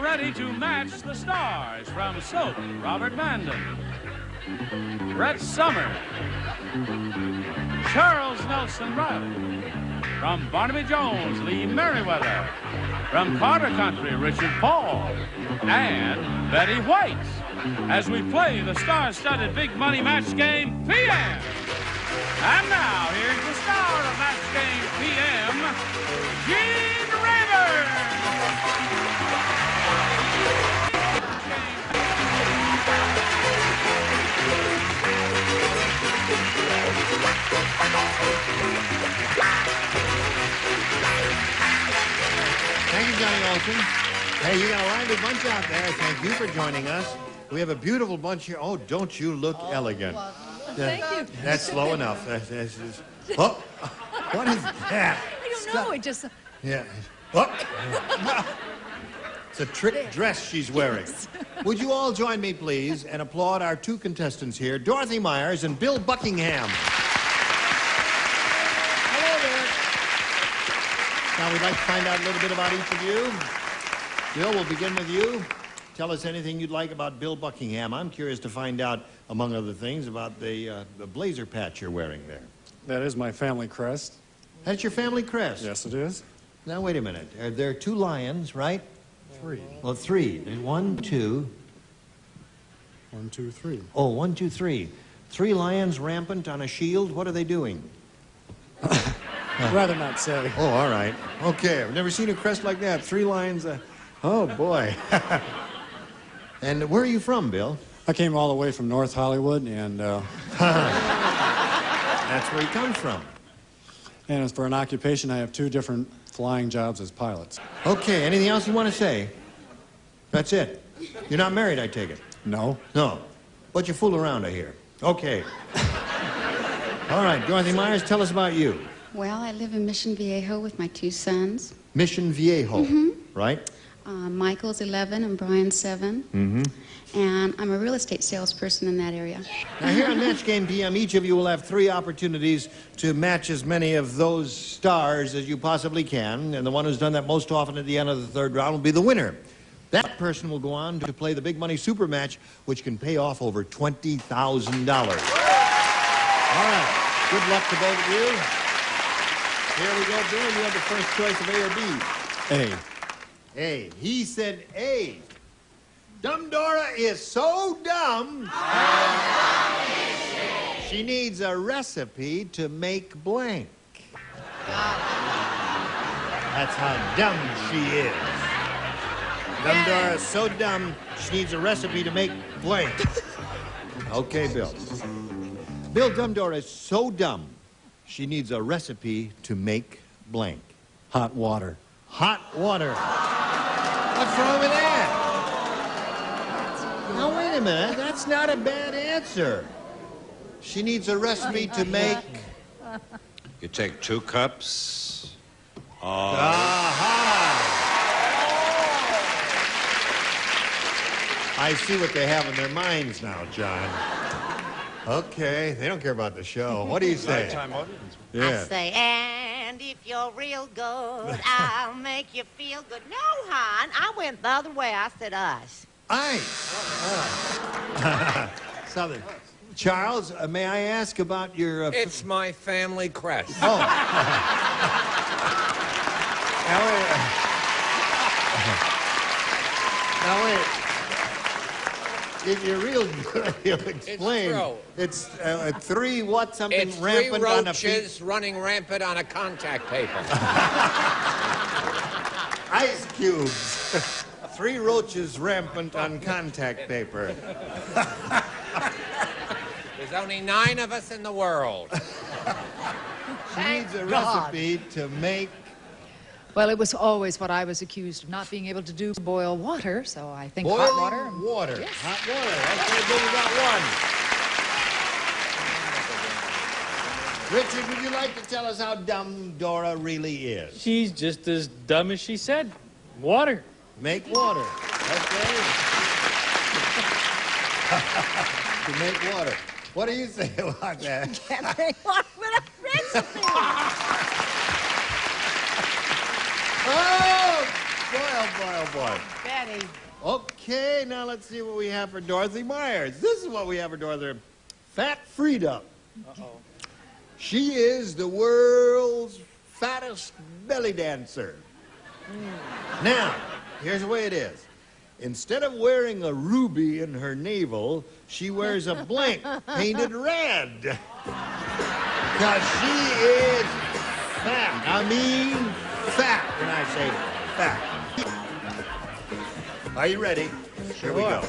ready to match the stars from Soap, Robert Vanden, Brett Somers, Charles Nelson Riley, from Barnaby Jones, Lee Merriweather, from Carter Country, Richard Paul, and Betty White, as we play the star-studded Big Money Match Game PM. And now, here's the star of Match Game PM, Gene Rayburn. Thank you, Johnny Olson. Hey, you got a lively bunch out there. Thank you for joining us. We have a beautiful bunch here. Oh, don't you look elegant. Well, thank you. That's slow enough. Oh, what is that? I don't know. It just. Yeah. Oh. It's a trick dress she's wearing. Would you all join me, please, and applaud our two contestants here, Dorothy Myers and Bill Buckingham. Hello there. Now, we'd like to find out a little bit about each of you. Bill, we'll begin with you. Tell us anything you'd like about Bill Buckingham. I'm curious to find out, among other things, about the blazer patch you're wearing there. That is my family crest. That's your family crest? Yes, it is. Now, wait a minute. There are two lions, right? Three. Well, three. There's 1, 2. 1, 2, 3. Oh, 1, 2, 3. Three lions rampant on a shield. What are they doing? Rather not say. Oh, all right. Okay, I've never seen a crest like that. Three lions. Oh, boy. And where are you from, Bill? I came all the way from North Hollywood, and That's where he comes from. and as for an occupation, I have 2 different flying jobs as pilots. Okay, anything else you want to say? That's it. You're not married, I take it? No. No. But you fool around, I hear. Okay. All right, Dorothy Myers, tell us about you. Well, I live in Mission Viejo with my 2 sons. Mission Viejo, right? Michael's 11 and Brian's 7. And I'm a real estate salesperson in that area. Now, here on Match Game PM, each of you will have 3 opportunities to match as many of those stars as you possibly can, and the one who's done that most often at the end of the 3rd round will be the winner. That person will go on to play the Big Money Super Match, which can pay off over $20,000. All right. Good luck to both of you. Here we go, Bill. You have the first choice of A or B. A. A. He said A. Dumb Dora is so dumb. She needs a recipe to make blank. That's how dumb she is. Dumb Dora is so dumb, she needs a recipe to make blank. Okay, Bill. Bill, Dumb Dora is so dumb, she needs a recipe to make blank. Hot water. Hot water. What's wrong with that? Now, wait a minute. That's not a bad answer. She needs a recipe to make... You take 2 cups of... Aha! I see what they have in their minds now, John. Okay, they don't care about the show. What do you say? Nighttime audience. Yeah. I say, and if you're real good, I'll make you feel good. No, hon, I went the other way. I said us. Ice. Southern. Charles, may I ask about your... It's my family crest. Oh. Now wait. If you're real good, you'll explain. It's true. It's 3 what something It's 3 rampant on a roaches running rampant on a contact paper. ice cubes. 3 roaches rampant on contact paper. There's only 9 of us in the world. She needs a recipe to make... Well, it was always what I was accused of not being able to do, boil water, so I think Boiling hot water. water. Yes. Hot water. Okay, good, we got one. Richard, would you like to tell us how dumb Dora really is? She's just as dumb as she said. Water. Make water. Okay. To make water. What do you say about that? Can't make one with a recipe. Oh! oh boy. Betty. Okay, now let's see what we have for Dorothy Myers. This is what we have for Dorothy. Fat Frida. Uh-oh. She is the world's fattest belly dancer. Now, here's the way it is. Instead of wearing a ruby in her navel, she wears a blank painted red. Because she is fat. I mean fat when I say fat. Are you ready? Here we go.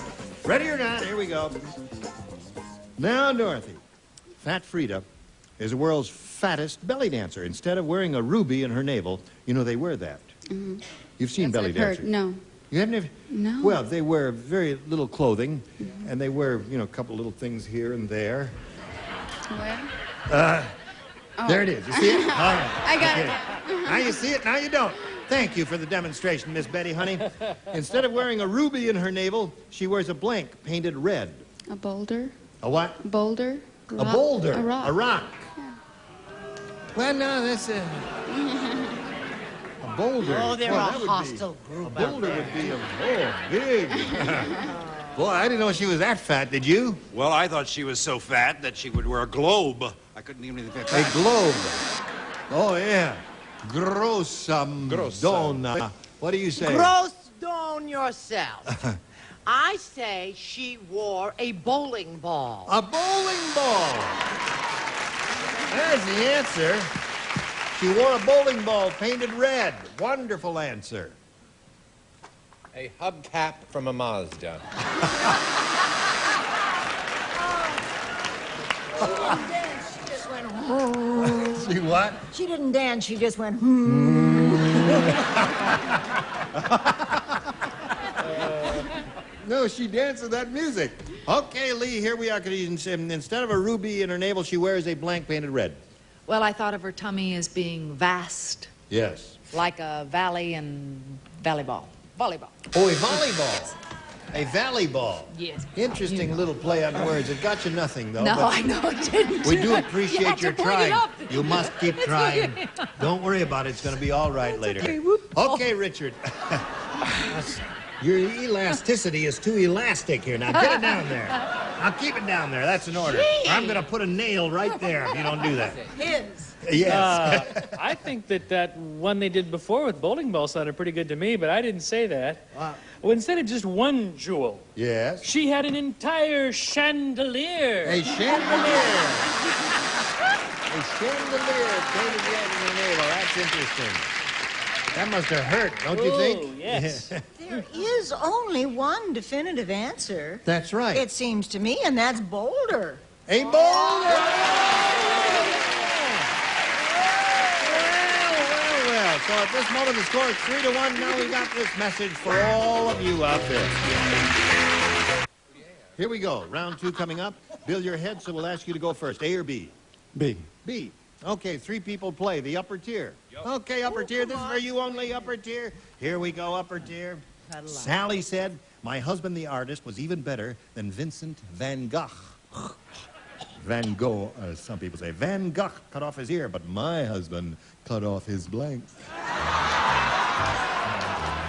Ready or not, here we go. Now, Dorothy, Fat Frida is the world's fattest belly dancer. Instead of wearing a ruby in her navel, you know they wear that. Mm-hmm. You've seen That's belly what I've dancers. heard. No. You haven't? No. Well, they wear very little clothing, and they wear, you know, a couple little things here and there. Where? There it is. You see it? All right. I got Okay. it. Now you see it, now you don't. Thank you for the demonstration, Miss Betty, honey. Instead of wearing a ruby in her navel, she wears a blank painted red. A boulder? A what? Boulder? A boulder. A rock. A rock. Yeah. Well, no, that's a boulder. Oh, they're Well, a that would hostile be, group A out boulder there. would be big. Boy, I didn't know she was that fat, did you? Well, I thought she was so fat that she would wear a globe. I couldn't even think of A that. globe. Oh, yeah. Grossa donna. What do you say? Gross down yourself. I say she wore a bowling ball. A bowling ball. There's the answer. She wore a bowling ball painted red. Wonderful answer. A hubcap from a Mazda. She just went, See what? she didn't dance, she just went, No, she dances that music. Okay, Lee, here we are. Instead of a ruby in her navel, she wears a blank painted red. Well, I thought of her tummy as being vast, Yes. like a valley and volleyball. Volleyball. Oh, a volleyball. A valley ball. Yes. Interesting little play on words. It got you nothing, though. No, but I know it didn't. we do You appreciate had to your point it trying. up. You must keep trying. Don't worry about it. It's going to be all right later. Okay, Richard. Your elasticity is too elastic here. Now, get it down there. Now, keep it down there. That's an order. Or I'm going to put a nail right there if you don't do that. his. Yes. I think that one they did before with bowling ball sounded pretty good to me, but I didn't say that. Well, instead of just one jewel, Yes. she had an entire chandelier. A chandelier. A chandelier painted red in her navel. That's interesting. That must have hurt, don't you Oh, think? yes. There is only one definitive answer. That's right. It seems to me, and that's Boulder. A boulder! Well. So at this moment, the score is 3-1. Now we got this message for all of you out there. Here we go. Round 2 coming up. Bill your head, so we'll ask you to go first. A or B? B. B. Okay, 3 people play. The upper tier. Okay, upper tier. This is for you only, upper tier. Here we go, upper tier. Sally said, my husband, the artist, was even better than Vincent van Gogh. Van Gogh, some people say, Van Gogh cut off his ear, but my husband cut off his blank.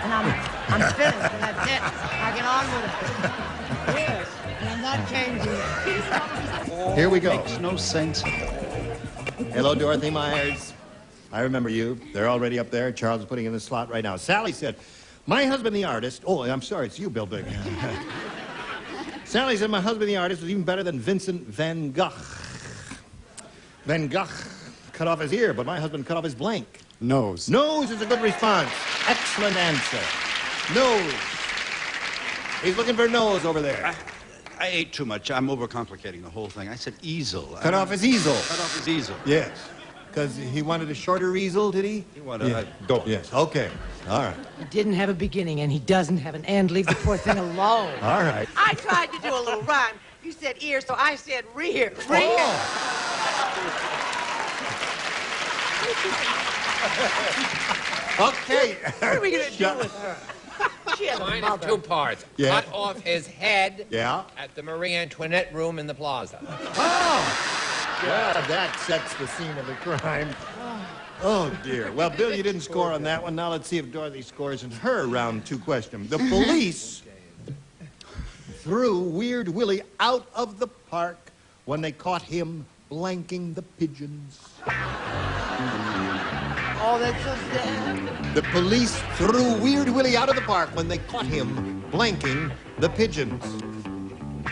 And I'm finished, and that's it. I get on with it. Yes, and I'm not changing. Here we go. Makes no sense. Hello, Dorothy Myers. I remember you. They're already up there. Charles is putting in the slot right now. Sally said, my husband, the artist... Oh, I'm sorry, it's you, Bill Big. Sally said, my husband, the artist, was even better than Vincent van Gogh. Van Gogh cut off his ear, but my husband cut off his blank. Nose. Nose is a good response. Excellent answer. Nose. He's looking for nose over there. I ate too much. I'm overcomplicating the whole thing. I said easel. Cut off his easel. Cut off his easel. Yes. Because he wanted a shorter easel, did he? He wanted a dog. Yes, okay. All right. He didn't have a beginning, and he doesn't have an end. Leave the poor thing alone. All right. I tried to do a little rhyme. You said ear, so I said rear. Rear. Okay. What are we going to do with her? She has a Mine is mother. 2 parts. Yeah. Cut off his head Yeah. at the Marie Antoinette room in the plaza. Oh! Well, that sets the scene of the crime. Oh, dear. Well, Bill, you didn't score on that one. Now let's see if Dorothy scores in her round 2 question. The police threw Weird Willie out of the park when they caught him blanking the pigeons. Oh, that's so sad. The police threw Weird Willie out of the park when they caught him blanking the pigeons.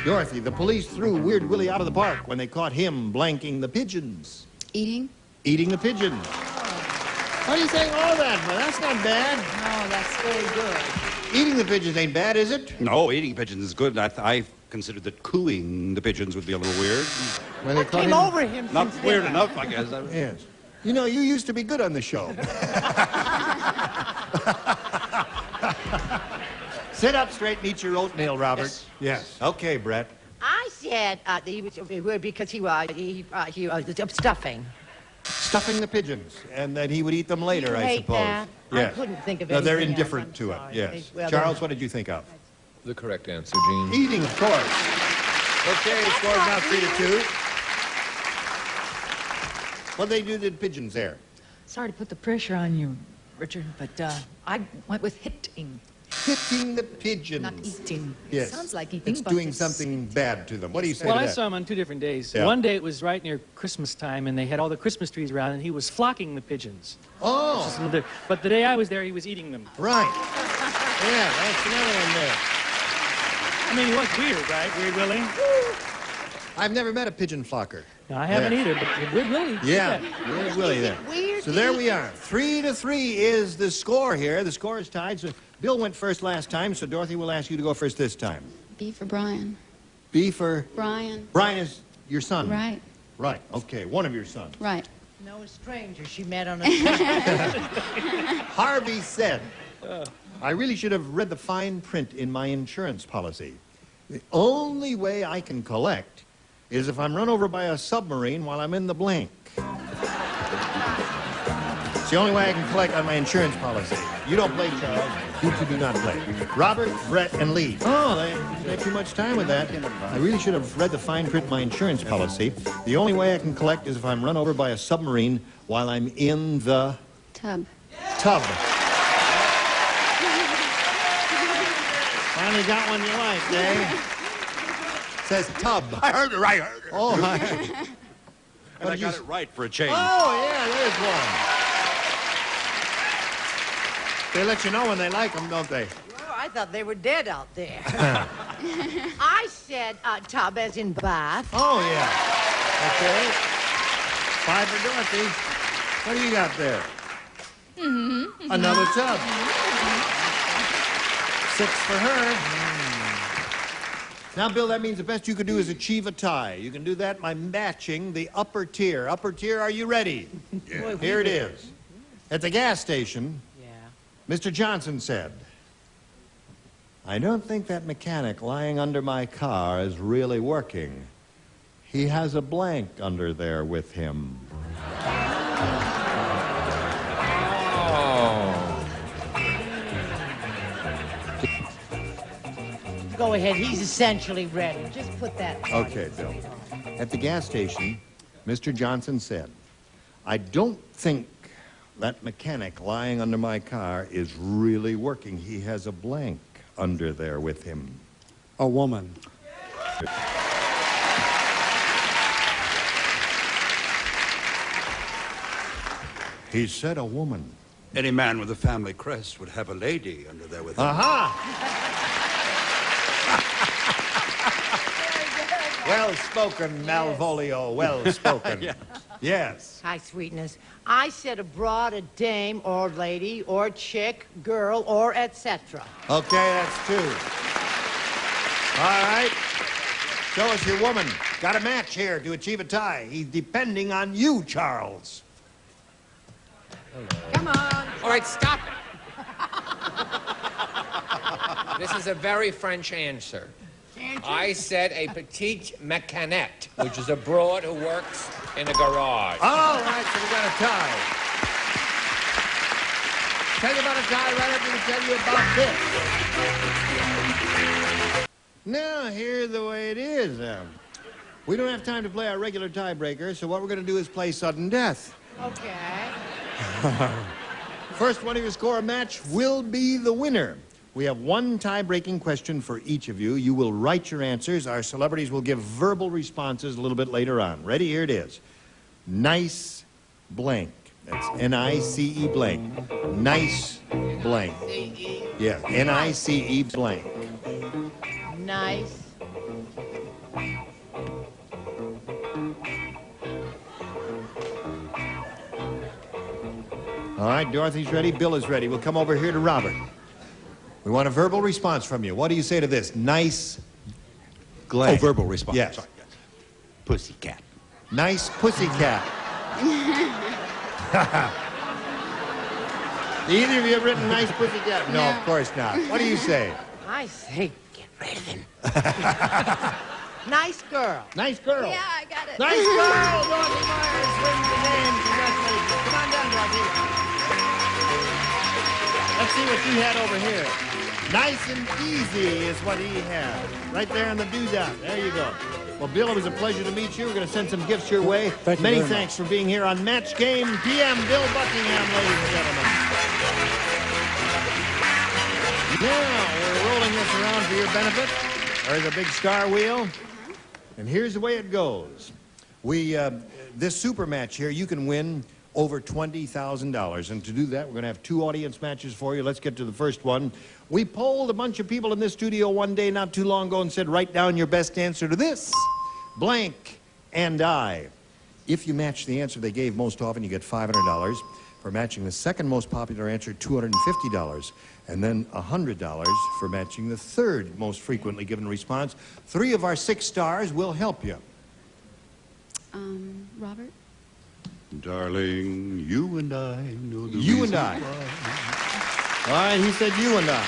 Dorothy, the police threw Weird Willie out of the park when they caught him blanking the pigeons. Eating? Eating the pigeons. How are you saying all that? Well, that's not bad. No, that's very good. Eating the pigeons ain't bad, is it? No, eating pigeons is good. I considered that cooing the pigeons would be a little weird. When they caught Came him... over him. Not since weird then. enough, I guess. Yes. You know, you used to be good on the show. Sit up straight and eat your oatmeal, Robert. Yes. Okay, Brett. I said he was because he was stuffing. Stuffing the pigeons, and that he would eat them later, You I hate suppose. that? I Yes. couldn't think of No, they're anything else. indifferent I'm to it, sorry. yes. Well, Charles, what did you think of? The correct answer, Gene. Eating, of course. Okay, the score's now 3-2. What did they do to the pigeons there? Sorry to put the pressure on you, Richard, but I went with hitting, Hitting the pigeons. not eating. Yes. Sounds like eating. It's but doing something bad to them. What do you say Well, to I that? saw him on 2 different days. Yeah. One day it was right near Christmas time, and they had all the Christmas trees around, and he was flocking the pigeons. Oh, But the day I was there, he was eating them. right. Yeah, that's another one there. I mean, he was weird, right? Weird Willie? I've never met a pigeon flocker. No, I haven't Yeah. either, but Weird Willie. Yeah, Weird Willie there. Weird So there we are. 3-3 is the score here. The score is tied. So Bill went first last time, so Dorothy will ask you to go first this time. B for Brian. B for... Brian. Brian is your son. Right, Right, okay, one of your sons. right. No stranger she met on a train. Harvey said, I really should have read the fine print in my insurance policy. The only way I can collect is if I'm run over by a submarine while I'm in the blank. It's the only way I can collect on my insurance policy. You don't play, Charles. You two do not play. Robert, Brett, and Lee. Oh, they had too much time with that. I really should have read the fine print in my insurance policy. The only way I can collect is if I'm run over by a submarine while I'm in the Tub. tub. Finally got one you like, eh? Says tub. I heard it right. I heard it. Oh, hi. And I got it right for a change. Oh, yeah, there's one. They let you know when they like them, don't they? Oh, I thought they were dead out there. I said tub as in bath. Oh, yeah. Okay. 5 for Dorothy. What do you got there? Another tub. 6 for her. Now, Bill, that means the best you could do is achieve a tie. You can do that by matching the upper tier. Upper tier, are you ready? Yeah. Here it is. At the gas station, Mr. Johnson said, I don't think that mechanic lying under my car is really working. He has a blank under there with him. Go ahead, he's essentially ready. Just put that. Okay, Bill. At the gas station, Mr. Johnson said, I don't think that mechanic lying under my car is really working. He has a blank under there with him. A woman. He said a woman. Any man with a family crest would have a lady under there with him. Aha! Well spoken, Malvolio. Well spoken. Yes. Hi, sweetness. I said a broad, a dame, or lady, or chick, girl, or etc. Okay, that's 2. All right. Show us your woman. Got a match here to achieve a tie. He's depending on you, Charles. Come on. All right, stop it. This is a very French answer. I said a petite mécanette, which is a broad who works in a garage. All right, so we got a tie. Tell you about a tie right after we tell you about this. Now, here's the way it is. We don't have time to play our regular tiebreaker, so what we're going to do is play sudden death. Okay. First one to score a match will be the winner. We have one tie-breaking question for each of you. You will write your answers. Our celebrities will give verbal responses a little bit later on. Ready? Here it is. Nice blank. That's N-I-C-E blank. Nice blank. Yeah, N-I-C-E blank. Nice. All right, Dorothy's ready. Bill is ready. We'll come over here to Robert. We want a verbal response from you. What do you say to this? Nice blank. Oh, verbal response. Yes. Sorry, yes. Pussycat. Nice pussycat. Either of you have written nice pussycat? No, of course not. What do you say? I say, get rid of him. Nice girl. Nice girl. Yeah, I got it. Nice girl. Dorothy Myers wins the game. Congratulations. Come on down, Dorothy. Let's see what you had over here. Nice and easy is what he had. Right there on the doodah. There you go. Well, Bill, it was a pleasure to meet you. We're going to send some gifts your way. Thank you Many very thanks for being here on Match Game PM. Bill Buckingham, ladies and gentlemen. Now, we're rolling this around for your benefit. There's a big star wheel. And here's the way it goes. This super match here, you can win over $20,000. And to do that, we're going to have two audience matches for you. Let's get to the first one. We polled a bunch of people in this studio one day not too long ago and said, write down your best answer to this. Blank and I. If you match the answer they gave most often, you get $500. For matching the second most popular answer, $250. And then $100 for matching the third most frequently given response. 3 of our 6 stars will help you. Robert? Darling, you and I know the You and reason I. why. All right, he said you and I.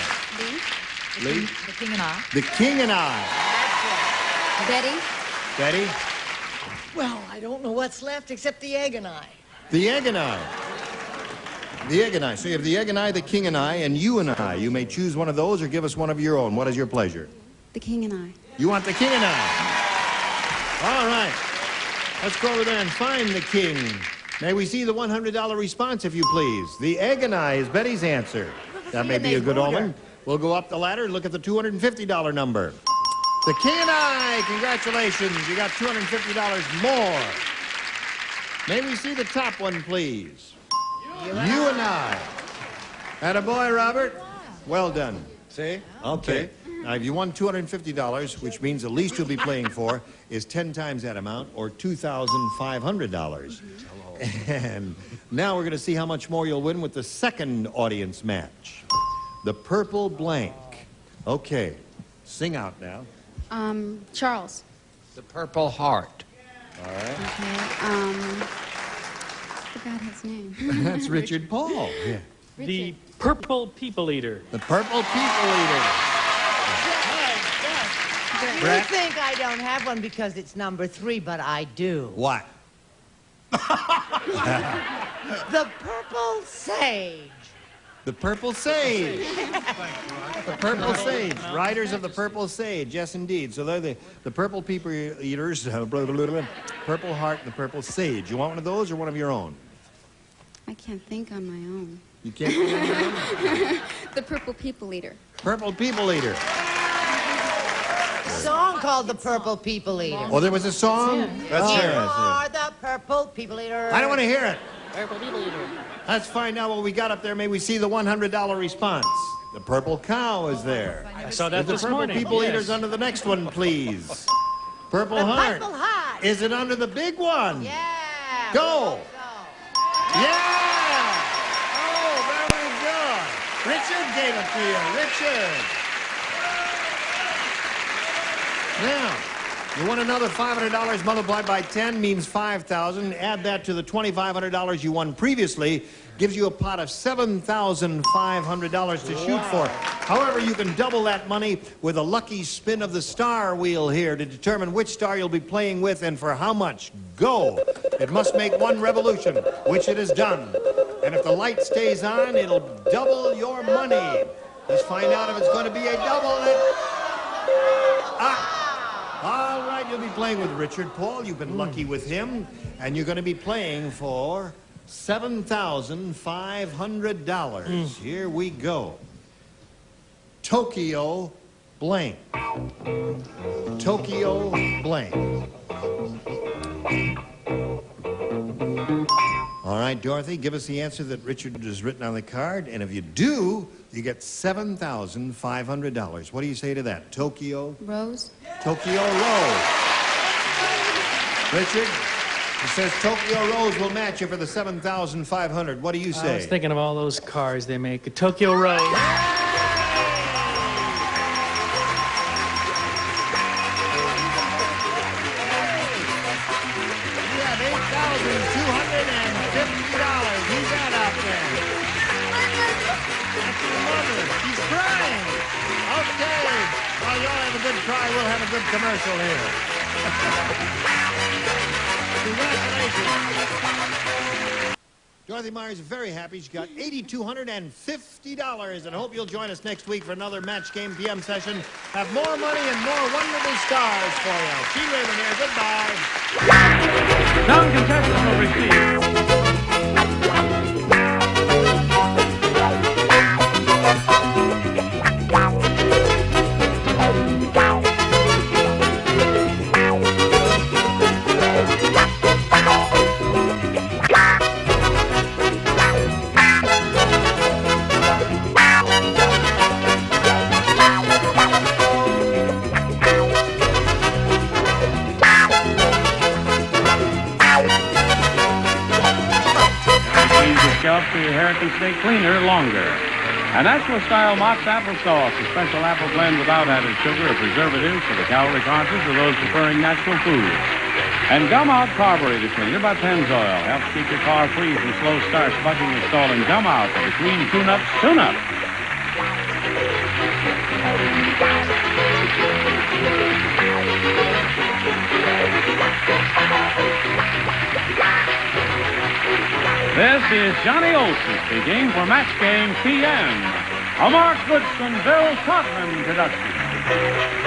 Lee? The King and I. The King and I. Betty? Betty? Well, I don't know what's left except the egg and I. The Egg and I. The Egg and I. So you have the Egg and I, the King and I, and you and I. You may choose one of those or give us one of your own. What is your pleasure? The King and I. You want the King and I. All right. Let's go over there and find the King. May we see the $100 response, if you please. The Egg and I is Betty's answer. That may be a good omen. We'll go up the ladder and look at the $250 number. The King and I, congratulations. You got $250 more. May we see the top one, please? You and I. Attaboy, Robert. Well done. See? Okay. Now, if you won $250, which means the least you'll be playing for is 10 times that amount, or $2,500. And now we're going to see how much more you'll win with the second audience match. The Purple Blank. Okay. Sing out now. Charles. The Purple Heart. All right. Okay. Forgot his name. That's Richard Paul. Yeah. The Purple People Eater. The Purple People Eater. You Brett? think I don't have one because it's number 3, but I do. What? The Purple Sage. The Purple Sage. The Purple Sage. Riders of the Purple Sage. Yes, indeed. So they're the Purple People Eaters. Purple Heart and the Purple Sage. You want one of those or one of your own? I can't think on my own. You can't think on your own? The Purple People Eater. Purple People Eater. Song called The Purple People Eater. Oh, there was a song? Let's hear Here it. are the Purple People Eater. I don't want to hear it. Purple People Eater. Let's find out what we got up there. May we see the $100 response. The Purple Cow is there. I saw that The this Purple morning. People Yes. Eater's under the next one, please. Purple The Heart. Purple Heart. Is it under the big one? Yeah. Go. Yeah! Oh, very good. Richard gave it to you. Richard. Now, you want another $500 multiplied by 10 means $5,000. Add that to the $2,500 you won previously. Gives you a pot of $7,500 to shoot for. However, you can double that money with a lucky spin of the star wheel here to determine which star you'll be playing with and for how much. Go! It must make one revolution, which it has done. And if the light stays on, it'll double your money. Let's find out if it's going to be a double. All right, you'll be playing with Richard Paul. You've been lucky with him. And you're going to be playing for $7,500. Here we go. Tokyo blank. Tokyo blank. All right, Dorothy, give us the answer that Richard has written on the card, and if you do, you get $7,500. What do you say to that? Tokyo? Rose? Tokyo Rose. Richard, it says Tokyo Rose will match you for the $7,500. What do you say? I was thinking of all those cars they make. A Tokyo Rose. Who's that out there? That's your mother. She's crying. Okay. Well, you'll have a good cry. We'll have a good commercial here. Congratulations. Dorothy Myers is very happy. She got $8,250, and I hope you'll join us next week for another Match Game PM session. Have more money and more wonderful stars for you. Gene Raven here. Goodbye. Some contestants will receive. To your hair can stay cleaner longer. A natural-style Mott's applesauce, a special apple blend without added sugar or preservatives for the calorie conscious or those preferring natural foods. And Gum Out Carburetor Cleaner by Pennzoil helps keep your car free from slow start, spugging, and stalling. Gum Out for between tune-ups, tune-up. This is Johnny Olson speaking for Match Game PM, a Mark Goodson, Bill Todman production.